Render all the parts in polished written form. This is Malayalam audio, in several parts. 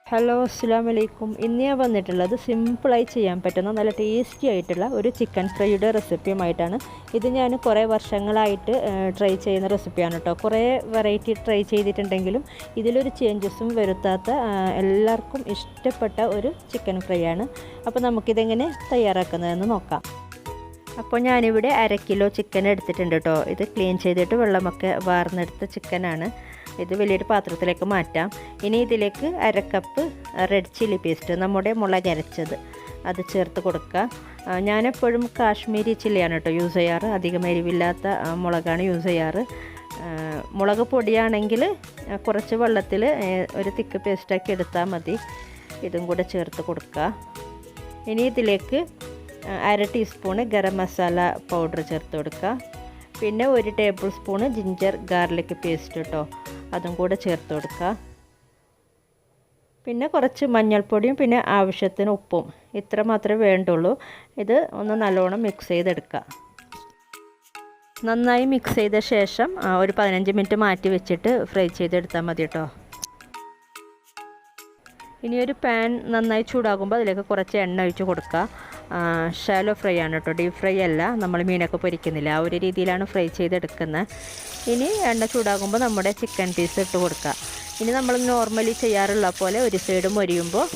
ഹലോ അസ്സലാമു അലൈക്കും. ഇന്ന് ഞാൻ വന്നിട്ടുള്ളത് സിമ്പിളായി ചെയ്യാൻ പറ്റുന്ന നല്ല ടേസ്റ്റി ആയിട്ടുള്ള ഒരു ചിക്കൻ ഫ്രൈയുടെ റെസിപ്പിയുമായിട്ടാണ്. ഇത് ഞാൻ കുറേ വർഷങ്ങളായിട്ട് ട്രൈ ചെയ്യുന്ന റെസിപ്പിയാണ് കേട്ടോ. കുറേ വെറൈറ്റി ട്രൈ ചെയ്തിട്ടുണ്ടെങ്കിലും ഇതിലൊരു ചേഞ്ചസും വരുത്താത്ത എല്ലാവർക്കും ഇഷ്ടപ്പെട്ട ഒരു ചിക്കൻ ഫ്രൈ ആണ്. അപ്പോൾ നമുക്കിതെങ്ങനെ തയ്യാറാക്കുന്നതെന്ന് നോക്കാം. അപ്പോൾ ഞാനിവിടെ 1/2 കിലോ ചിക്കൻ എടുത്തിട്ടുണ്ട് കേട്ടോ. ഇത് ക്ലീൻ ചെയ്തിട്ട് വെള്ളമൊക്കെ വാർന്നെടുത്ത ചിക്കനാണ്. ഇത് വലിയൊരു പാത്രത്തിലേക്ക് മാറ്റാം. ഇനി ഇതിലേക്ക് 1/2 കപ്പ് റെഡ് ചില്ലി പേസ്റ്റ്, നമ്മുടെ മുളക് അരച്ചത്, അത് ചേർത്ത് കൊടുക്കുക. ഞാനെപ്പോഴും കാശ്മീരി ചില്ലിയാണ് കേട്ടോ യൂസ് ചെയ്യാറ്. അധികം എരിവില്ലാത്ത മുളകാണ് യൂസ് ചെയ്യാറ്. മുളക് പൊടിയാണെങ്കിൽ കുറച്ച് വെള്ളത്തിൽ ഒരു തിക്ക് പേസ്റ്റാക്കി എടുത്താൽ മതി. ഇതും കൂടെ ചേർത്ത് കൊടുക്കുക. ഇനി ഇതിലേക്ക് 1/2 ടീസ്പൂണ് ഗരം മസാല പൗഡർ ചേർത്ത് കൊടുക്കുക. പിന്നെ 1 table spoon ginger garlic paste കേട്ടോ, അതും കൂടെ ചേർത്ത് കൊടുക്കുക. പിന്നെ കുറച്ച് മഞ്ഞൾപ്പൊടിയും പിന്നെ ആവശ്യത്തിന് ഉപ്പും, ഇത്ര മാത്രമേ വേണ്ടുള്ളൂ. ഇത് ഒന്ന് നല്ലോണം മിക്സ് ചെയ്തെടുക്കുക. നന്നായി മിക്സ് ചെയ്ത ശേഷം ഒരു 15 മിനിറ്റ് മാറ്റി വെച്ചിട്ട് ഫ്രൈ ചെയ്തെടുത്താൽ മതി കേട്ടോ. ഇനി ഒരു പാൻ നന്നായി ചൂടാകുമ്പോൾ അതിലേക്ക് കുറച്ച് എണ്ണ ഒഴിച്ച് കൊടുക്കുക. ഷാലോ ഫ്രൈ ആണ് കേട്ടോ, ഡീപ്പ് ഫ്രൈ അല്ല. നമ്മൾ മീനൊക്കെ പൊരിക്കുന്നില്ല, ആ ഒരു രീതിയിലാണ് ഫ്രൈ ചെയ്തെടുക്കുന്നത്. ഇനി എണ്ണ ചൂടാകുമ്പോൾ നമ്മുടെ ചിക്കൻ പീസ് ഇട്ട് കൊടുക്കുക. ഇനി നമ്മൾ നോർമലി ചെയ്യാറുള്ള പോലെ ഒരു സൈഡ് മൊരിയുമ്പോൾ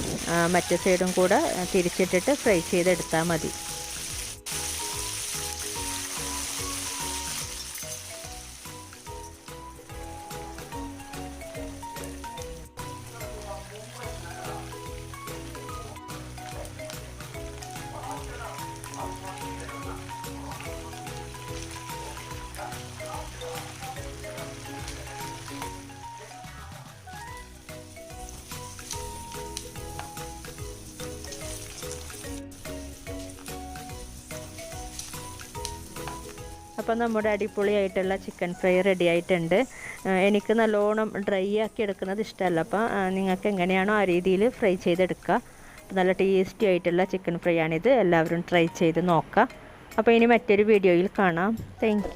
മറ്റേ സൈഡും കൂടെ തിരിച്ചിട്ടിട്ട് ഫ്രൈ ചെയ്തെടുത്താൽ മതി. അപ്പോൾ നമ്മുടെ അടിപൊളിയായിട്ടുള്ള ചിക്കൻ ഫ്രൈ റെഡി ആയിട്ടുണ്ട്. എനിക്ക് നല്ലോണം ഡ്രൈ ആക്കി എടുക്കുന്നത് ഇഷ്ടമല്ല. അപ്പോൾ നിങ്ങൾക്ക് എങ്ങനെയാണോ ആ രീതിയിൽ ഫ്രൈ ചെയ്തെടുക്കുക. നല്ല ടേസ്റ്റി ആയിട്ടുള്ള ചിക്കൻ ഫ്രൈ ആണിത്. എല്ലാവരും ട്രൈ ചെയ്ത് നോക്കുക. അപ്പോൾ ഇനി മറ്റൊരു വീഡിയോയിൽ കാണാം. താങ്ക്